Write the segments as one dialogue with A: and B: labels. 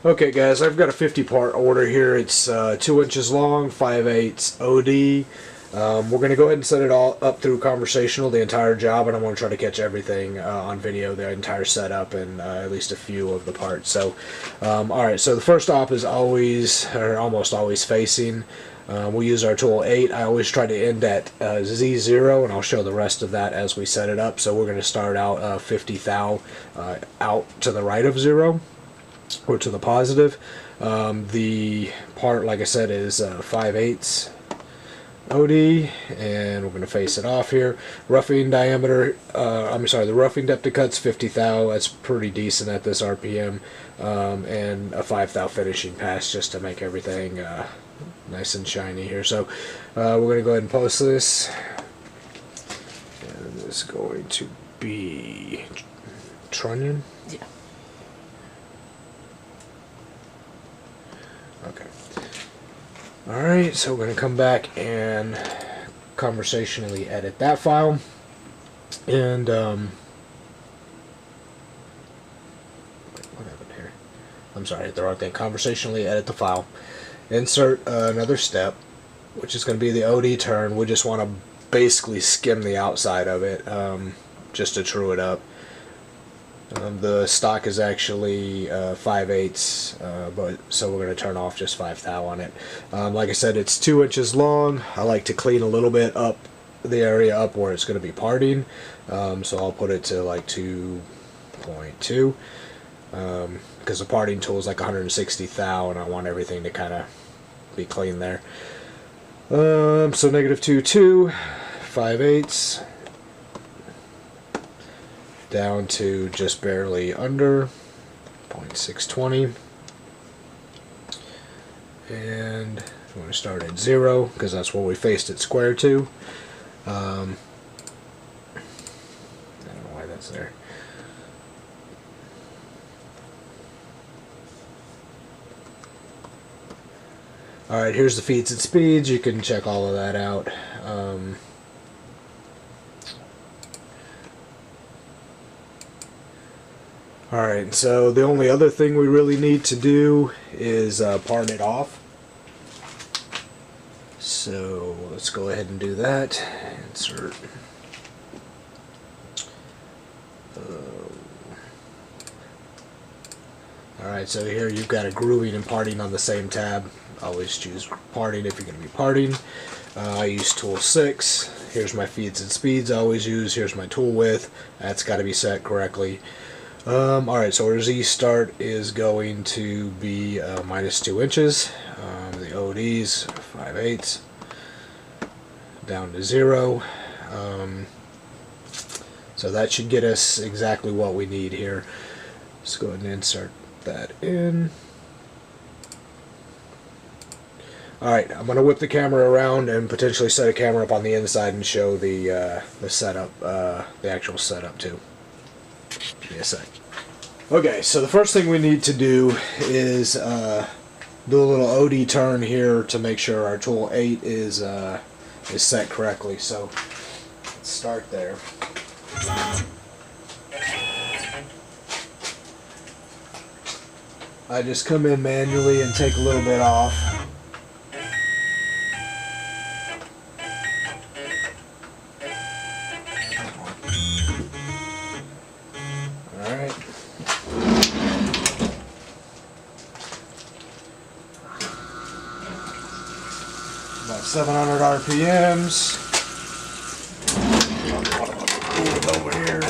A: Okay guys, I've got a 50 part order here. It's 2 inches long, 5/8 OD. We're going to go ahead and set it all up through Conversational, the entire job, and I'm going to try to catch everything on video, the entire setup, and at least a few of the parts. So, alright, so the first op is always, or almost always facing. We'll use our tool 8. I always try to end at Z0, and I'll show the rest of that as we set it up. So we're going to start out 50 thou out to the right of 0. Or to the positive. The part, like I said, is 5/8 OD, and we're going to face it off here. Roughing diameter, the roughing depth of cut's 50 thou. That's pretty decent at this RPM, and a 5 thou finishing pass just to make everything nice and shiny here. So we're going to go ahead and post this, and it's going to be trunnion.
B: Yeah.
A: Okay. Alright, so we're going to come back and conversationally edit that file. And, what happened here? I'm sorry, I hit the wrong thing. Conversationally edit the file. Insert another step, which is going to be the OD turn. We just want to basically skim the outside of it, just to true it up. The stock is actually 5/8, but so we're going to turn off just 5 thou on it. Like I said, it's 2 inches long. I like to clean a little bit up the area up where it's going to be parting, so I'll put it to like 2.2, because the parting tool is like 160 thou, and I want everything to kind of be clean there. So -2.2, 5/8. Down to just barely under 0.620, and I'm going to start at 0 because that's where we faced it square to. I don't know why that's there. Alright, here's the feeds and speeds. You can check all of that out. Alright, so the only other thing we really need to do is part it off. So let's go ahead and do that. Insert. Alright, so here you've got a grooving and parting on the same tab. Always choose parting if you're going to be parting. I use tool 6. Here's my feeds and speeds I always use. Here's my tool width. That's got to be set correctly. Alright, so our Z start is going to be -2 inches. The OD's 5/8 down to 0. So that should get us exactly what we need here. Let's go ahead and insert that in. Alright, I'm going to whip the camera around and potentially set a camera up on the inside and show the setup, the actual setup too. Give me a sec. Okay, so the first thing we need to do is do a little OD turn here to make sure our tool 8 is set correctly. So let's start there. I just come in manually and take a little bit off. Alright. About 700 RPMs. Move it over here.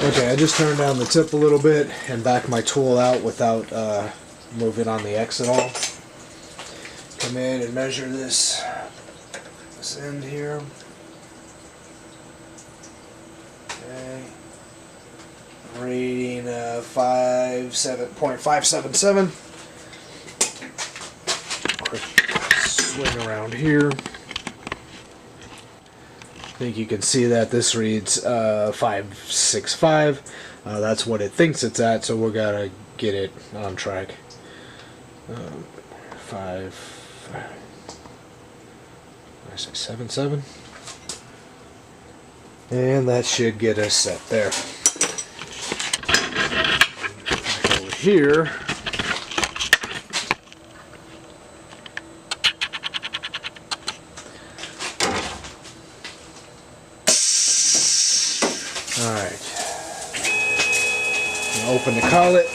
A: Okay, I just turned down the tip a little bit and back my tool out without moving on the X at all. Come in and measure this end here. Okay. Rating 5.577. Swing around here. I think you can see that this reads 565. That's what it thinks it's at, so we're gonna get it on track. 5.77, and that should get us set there. Over here, all right. Open the collet.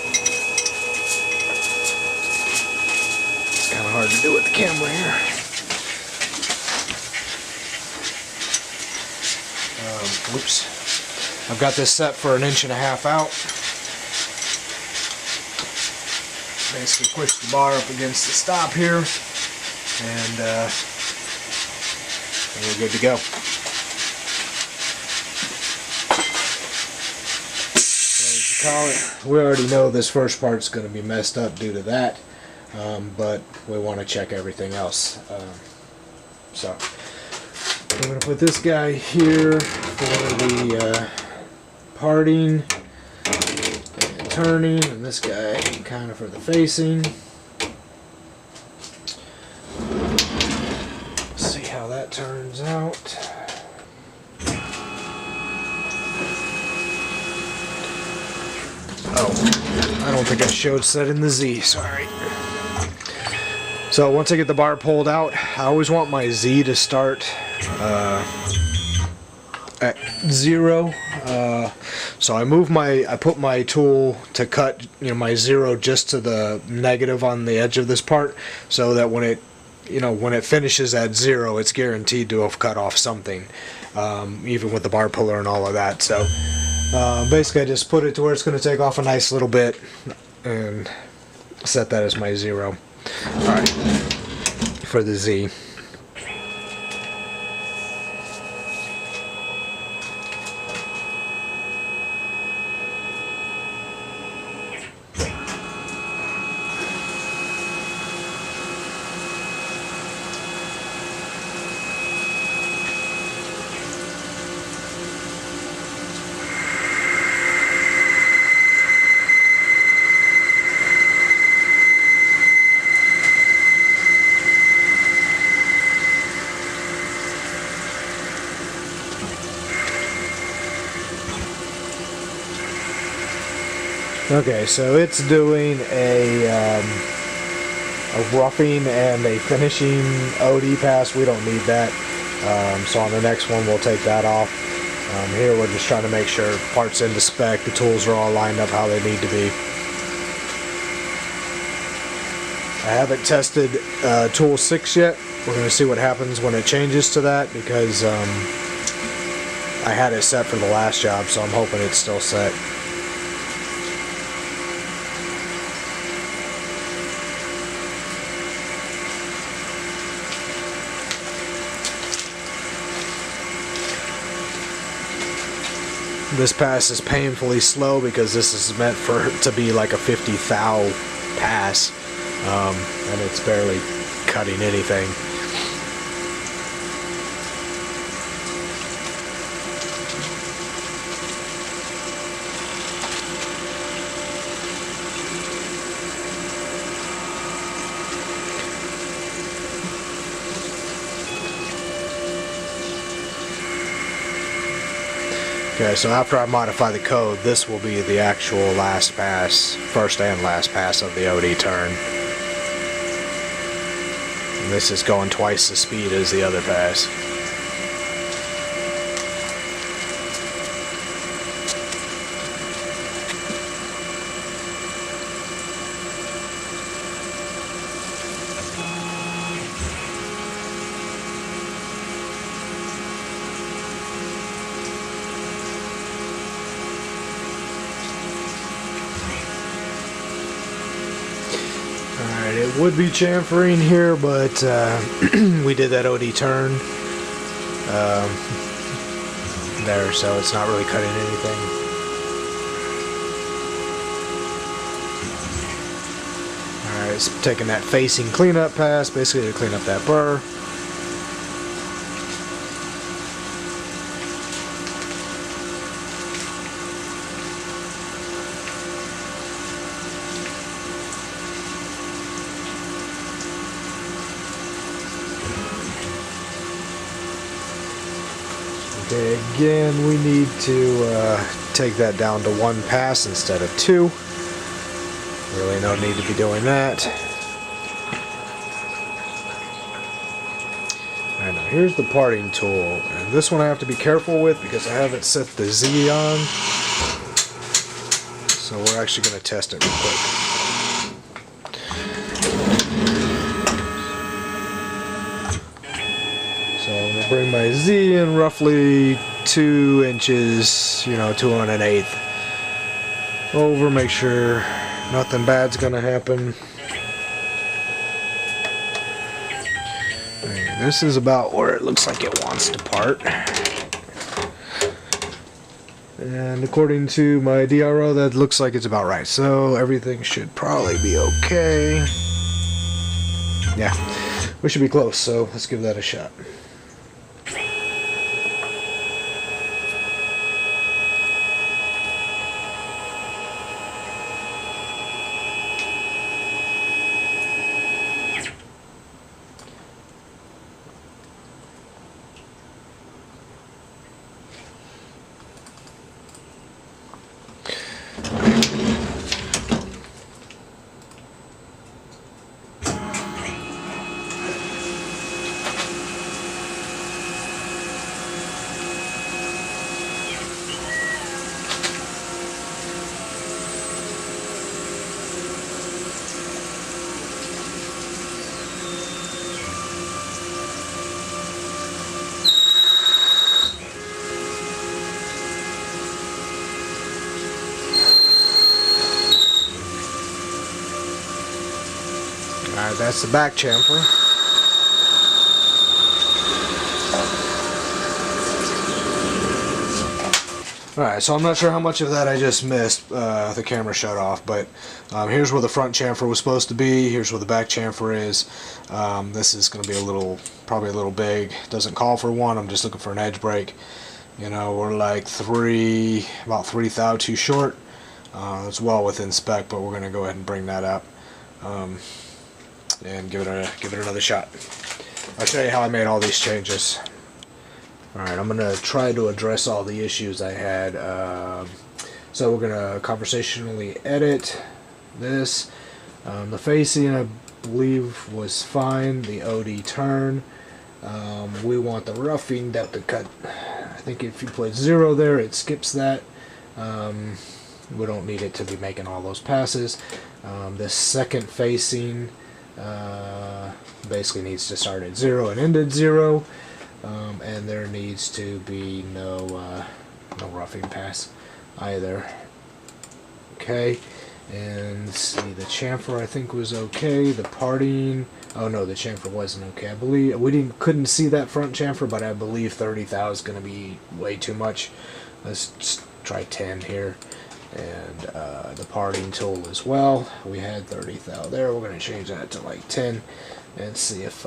A: It's kind of hard to do with the camera here. Whoops. I've got this set for 1.5 inches out. Basically push the bar up against the stop here, and we're good to go. We already know this first part's going to be messed up due to that, but we want to check everything else. So I'm going to put this guy here for the parting and turning, and this guy kind of for the facing. See how that turns out. Oh, I don't think I showed setting the Z, sorry. So once I get the bar pulled out, I always want my Z to start at 0. So I put my tool to cut, my 0 just to the negative on the edge of this part, so that when it finishes at 0, it's guaranteed to have cut off something, even with the bar puller and all of that. So basically I just put it to where it's going to take off a nice little bit and set that as my 0. Alright, for the Z. Okay, so it's doing a roughing and a finishing OD pass. We don't need that. So on the next one, we'll take that off. Here, we're just trying to make sure parts into spec, the tools are all lined up how they need to be. I haven't tested tool 6 yet. We're going to see what happens when it changes to that, because I had it set for the last job, so I'm hoping it's still set. This pass is painfully slow because this is meant for it to be like a 50 thou pass, and it's barely cutting anything. Okay, so after I modify the code, this will be the actual last pass, first and last pass of the OD turn. And this is going twice the speed as the other pass. It would be chamfering here, but we did that OD turn there, so it's not really cutting anything. it's taking that facing cleanup pass, basically to clean up that burr. Okay, again, we need to take that down to 1 pass instead of 2. Really no need to be doing that. Alright, now here's the parting tool. And this one I have to be careful with because I haven't set the Z on. So we're actually going to test it real quick. So I'm going to bring my Z in roughly 2 inches, 2 1/8 over, make sure nothing bad's going to happen. And this is about where it looks like it wants to part. And according to my DRO, that looks like it's about right. So everything should probably be okay. Yeah, we should be close, so let's give that a shot. Alright, that's the back chamfer. Alright, so I'm not sure how much of that I just missed. The camera shut off, but here's where the front chamfer was supposed to be. Here's where the back chamfer is. This is going to be probably a little big. Doesn't call for one. I'm just looking for an edge break. We're like about 3 thou too short. It's well within spec, but we're going to go ahead and bring that up. And give it another shot. I'll show you how I made all these changes. Alright, I'm going to try to address all the issues I had. So we're going to conversationally edit this. The facing, I believe, was fine. The OD turn. We want the roughing depth of cut. I think if you put 0 there, it skips that. We don't need it to be making all those passes. This second facing basically needs to start at 0 and end at 0, and there needs to be no roughing pass either. Okay, and see, the chamfer I think was okay. The parting, oh no, the chamfer wasn't okay. I believe we couldn't see that front chamfer, but I believe 30 thou is going to be way too much. Let's just try 10 here. And the parting tool as well. We had 30 thou there. We're going to change that to like 10 and see if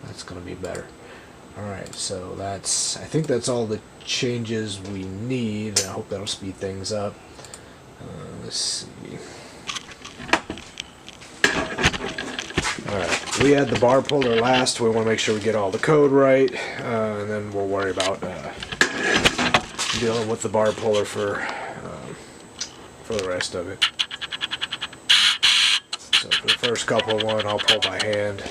A: that's going to be better. Alright, so I think that's all the changes we need. I hope that'll speed things up. Let's see. Alright, we had the bar puller last. We want to make sure we get all the code right, and then we'll worry about dealing with the bar puller for the rest of it. So for the first couple of one, I'll pull by hand.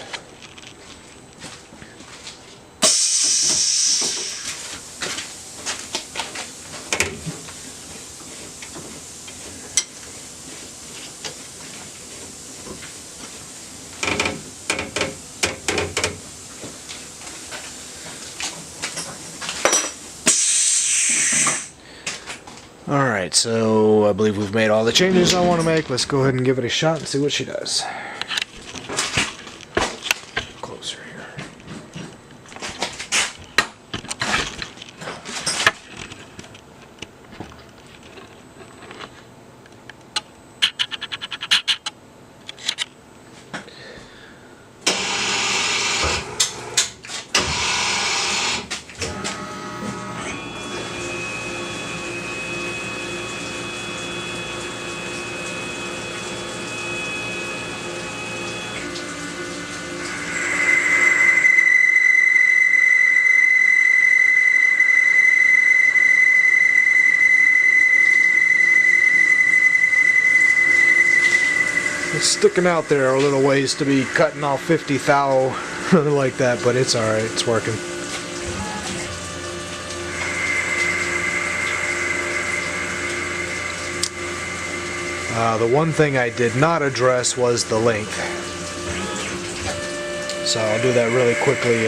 A: Alright, so I believe we've made all the changes I want to make. Let's go ahead and give it a shot and see what she does. Closer here. sticking out there a little ways to be cutting off 50 thou like that, but it's alright, it's working. The one thing I did not address was the length. So I'll do that really quickly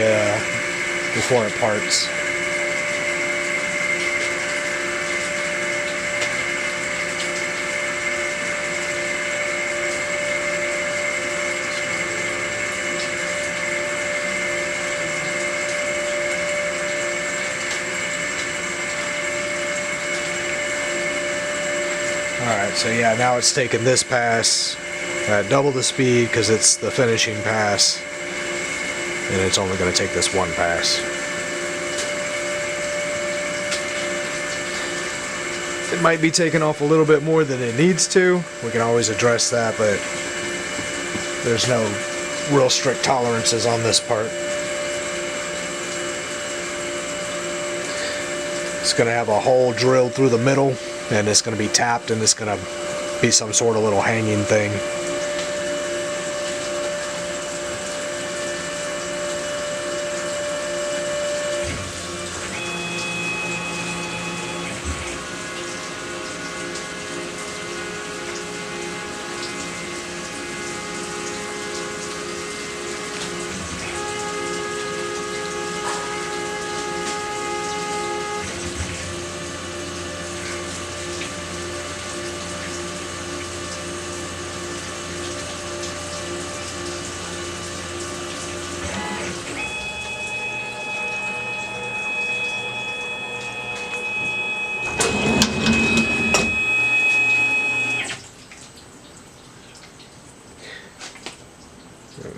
A: before it parts. Alright, so yeah, now it's taken this pass at double the speed because it's the finishing pass, and it's only going to take this one pass. It might be taking off a little bit more than it needs to. We can always address that, but there's no real strict tolerances on this part. It's going to have a hole drilled through the middle, and it's going to be tapped, and it's going to be some sort of little hanging thing.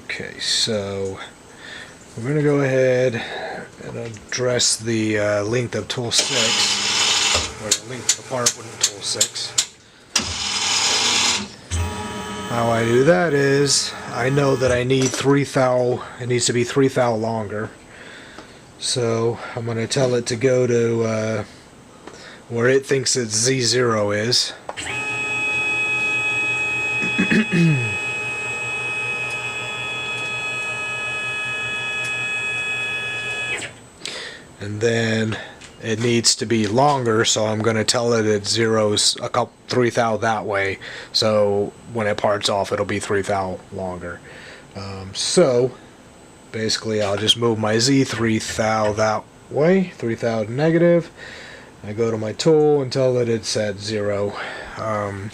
A: Okay, so we're going to go ahead and address the length of tool 6, or the length of the part with tool 6. How I do that is, I know that I need 3 thou, it needs to be 3 thou longer. So I'm going to tell it to go to where it thinks its Z0 is. And then it needs to be longer, so I'm going to tell it it zeros a couple 3 thou that way, so when it parts off it'll be 3 thou longer. So basically I'll just move my Z 3 thou that way, 3 thou negative. I go to my tool and tell it it's at 0, and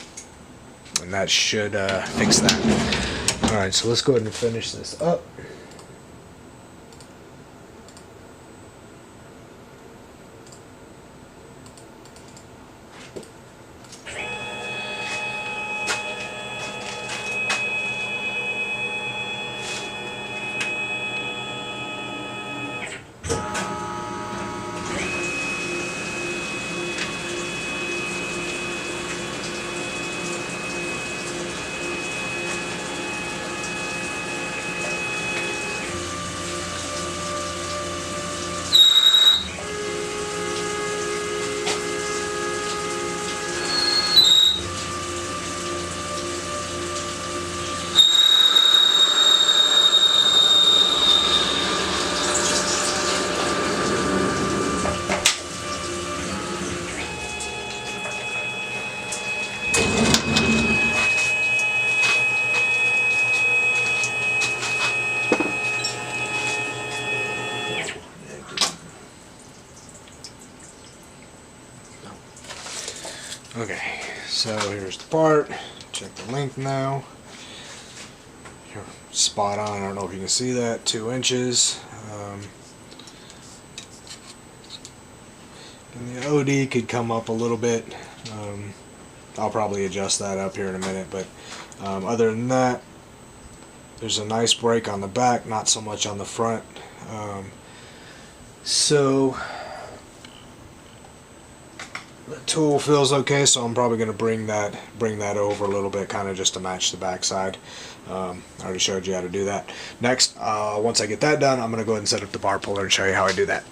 A: that should fix that. Alright, so let's go ahead and finish this up. Okay, so here's the part. Check the length now. You're spot on. I don't know if you can see that. 2 inches. And the OD could come up a little bit. I'll probably adjust that up here in a minute, but other than that, there's a nice break on the back, not so much on the front. So the tool feels okay, so I'm probably going to bring that over a little bit, kind of just to match the back side. I already showed you how to do that. Next, once I get that done, I'm going to go ahead and set up the bar puller and show you how I do that.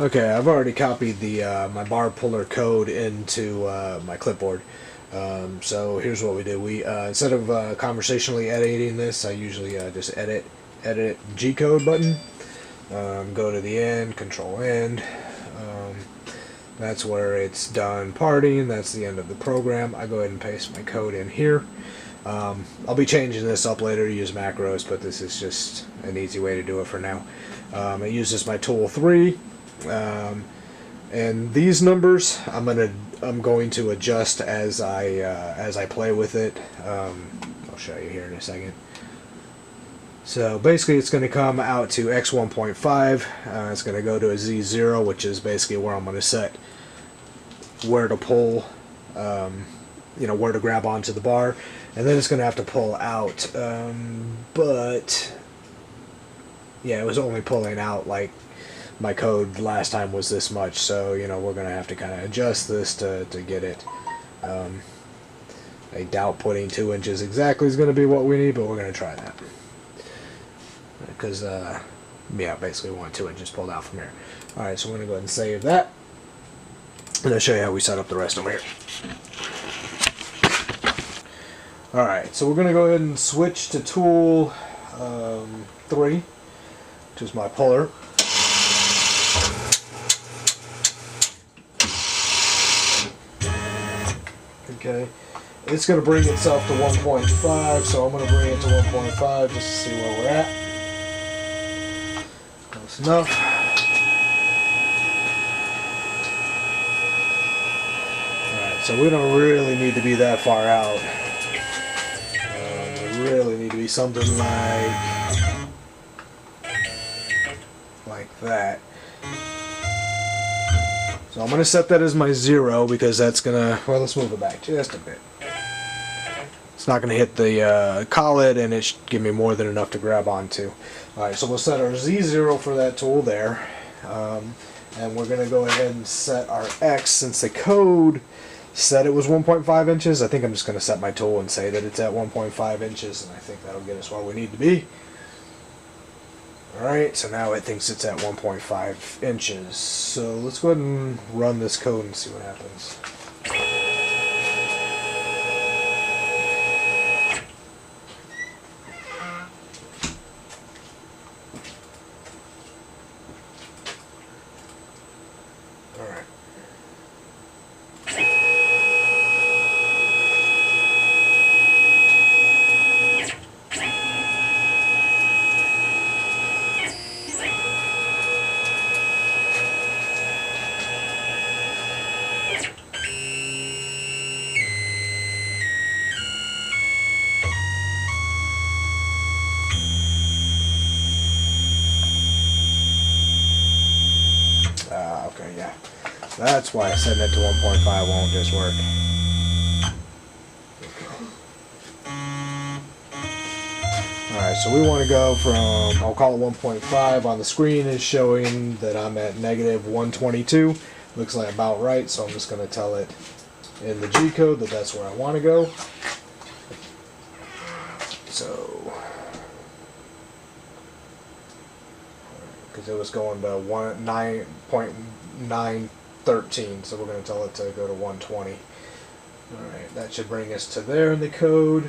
A: Okay, I've already copied the my bar puller code into my clipboard. So here's what we do. We instead of conversationally editing this, I usually just edit G-code button. Go to the end, control end. That's where it's done parting. That's the end of the program. I go ahead and paste my code in here. I'll be changing this up later to use macros, but this is just an easy way to do it for now. It uses my tool 3, and these numbers I'm going to adjust as I play with it. I'll show you here in a second. So basically it's going to come out to X1.5. It's going to go to a Z0, which is basically where I'm going to set where to pull, where to grab onto the bar. And then it's going to have to pull out. But yeah, it was only pulling out, like, my code last time was this much. So, we're going to have to kind of adjust this to get it. I doubt putting 2 inches exactly is going to be what we need, but we're going to try that. Because, yeah, basically we want 2 inches pulled out from here. Alright, so we're going to go ahead and save that. And I'll show you how we set up the rest over here. Alright, so we're going to go ahead and switch to tool 3, which is my puller. Okay, it's going to bring itself to 1.5, so I'm going to bring it to 1.5 just to see where we're at. Close enough. Alright, so we don't really need to be that far out. We really need to be something like that. So I'm going to set that as my 0 because that's going to, well, let's move it back just a bit. It's not going to hit the collet, and it should give me more than enough to grab onto. Alright, so we'll set our Z0 for that tool there. And we're going to go ahead and set our X. Since the code said it was 1.5 inches, I think I'm just going to set my tool and say that it's at 1.5 inches, and I think that'll get us where we need to be. Alright, so now it thinks it's at 1.5 inches. So let's go ahead and run this code and see what happens. Alright. Okay, yeah. That's why setting it to 1.5 won't just work. Alright, so we want to go from, I'll call it 1.5. On the screen is showing that I'm at negative 122. Looks like about right, so I'm just going to tell it in the G code that that's where I want to go. So, because it was going to 9.913, so we're going to tell it to go to 120. Alright, that should bring us to there in the code.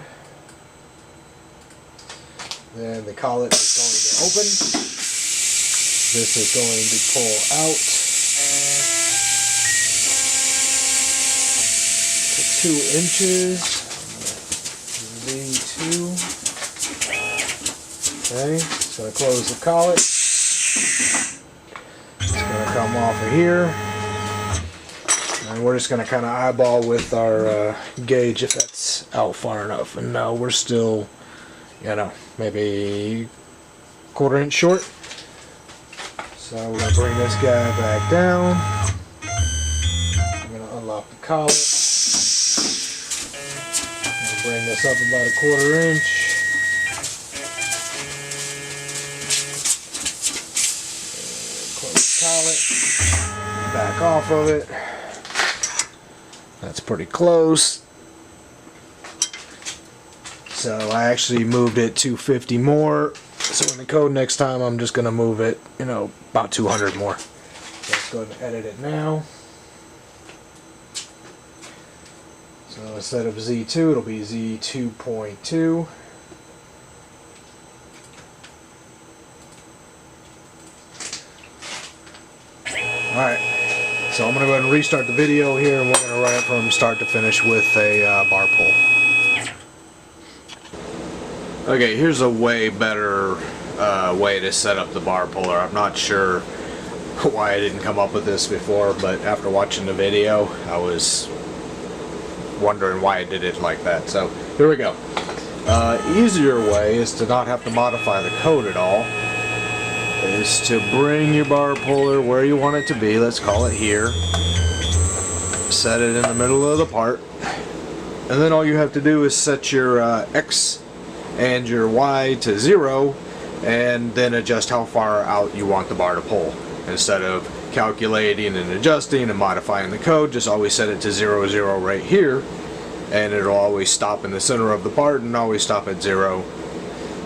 A: Then the collet is going to open. This is going to pull out to 2 inches. V2. Okay, it's going to close the collet. It's going to come off of here. And we're just going to kind of eyeball with our gauge if that's out far enough. And no, we're still, maybe 1/4 inch short. So we're going to bring this guy back down. I'm going to unlock the collet. Bring this up about 1/4 inch. Close the collet. Back off of it. That's pretty close. So I actually moved it 250 more. So in the code next time, I'm just going to move it, about 200 more. So let's go ahead and edit it now. So instead of Z2, it'll be Z2.2. Alright, so I'm going to go ahead and restart the video here, and we're going to run it from start to finish with a bar pull. Okay, here's a way better way to set up the bar puller. I'm not sure why I didn't come up with this before, but after watching the video, I was wondering why I did it like that. So here we go. Easier way is to not have to modify the code at all. Is to bring your bar puller where you want it to be. Let's call it here. Set it in the middle of the part, and then all you have to do is set your X and your Y to 0, and then adjust how far out you want the bar to pull. Instead of calculating and adjusting and modifying the code, just always set it to 0, 0 right here, and it'll always stop in the center of the part and always stop at 0.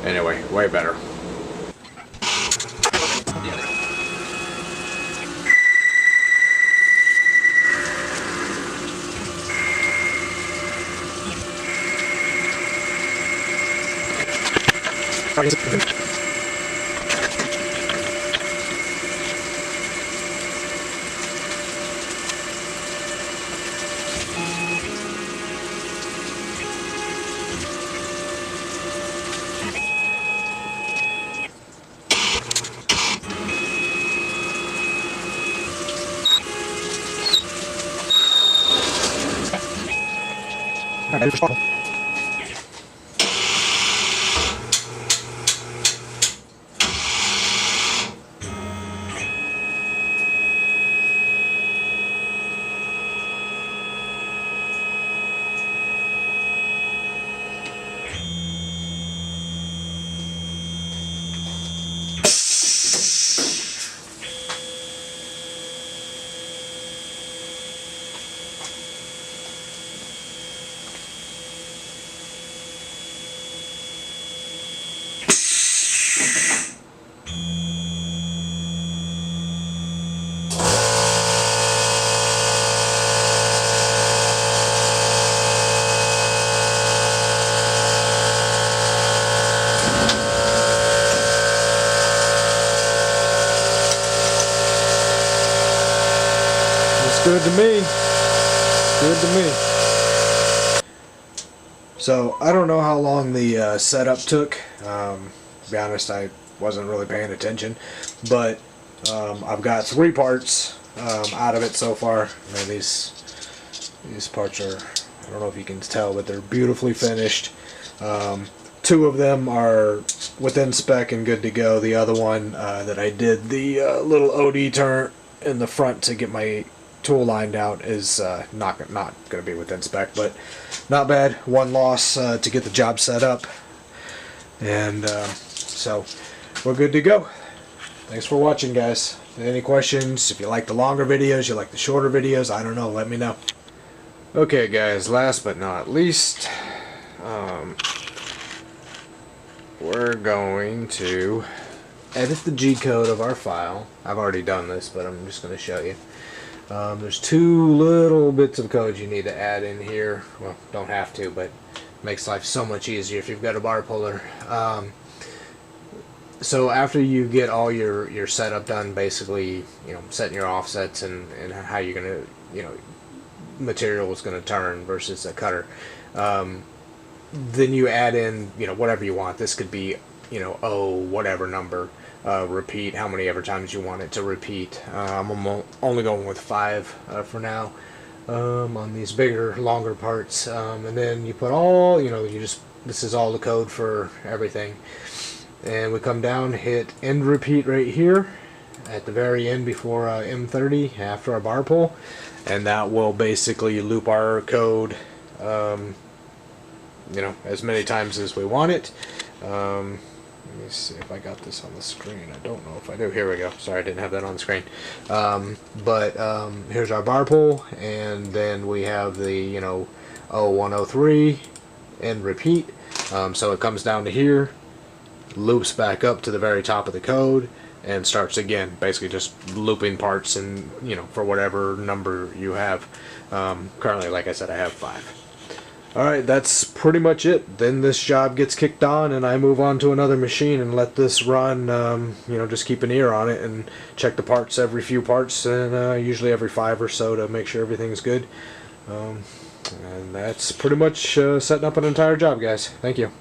A: Anyway, way better. Good to me. Good to me. So I don't know how long the setup took. To be honest, I wasn't really paying attention, but I've got 3 parts out of it so far. Man, these parts are, I don't know if you can tell, but they're beautifully finished. 2 of them are within spec and good to go. The other one that I did the little OD turn in the front to get my tool lined out is not going to be within spec, but not bad. 1 loss to get the job set up, and so we're good to go. Thanks for watching, guys. Any questions? If you like the longer videos, you like the shorter videos, I don't know, let me know. Okay guys, last but not least, we're going to edit the G code of our file. I've already done this, but I'm just going to show you. There's 2 little bits of code you need to add in here. Well, don't have to, but makes life so much easier if you've got a bar puller. So after you get all your setup done, basically, you know, setting your offsets and how you're gonna, you know, material is gonna turn versus a cutter, then you add in, you know, whatever you want. This could be, you know, whatever number. Repeat how many ever times you want it to repeat. I'm only going with 5 for now on these bigger, longer parts. And then you put all, you know, this is all the code for everything. And we come down, hit end repeat right here at the very end before M30 after our bar pull, and that will basically loop our code, you know, as many times as we want it. Let me see if I got this on the screen. I don't know if I do. Here we go. Sorry, I didn't have that on the screen. Here's our bar pull, and then we have the, you know, 0103 and repeat. So it comes down to here, loops back up to the very top of the code, and starts again. Basically just looping parts, and, you know, for whatever number you have. Currently, like I said, I have 5. Alright, that's pretty much it. Then this job gets kicked on and I move on to another machine and let this run, just keep an ear on it and check the parts every few parts, and usually every 5 or so to make sure everything's good. And that's pretty much setting up an entire job, guys. Thank you.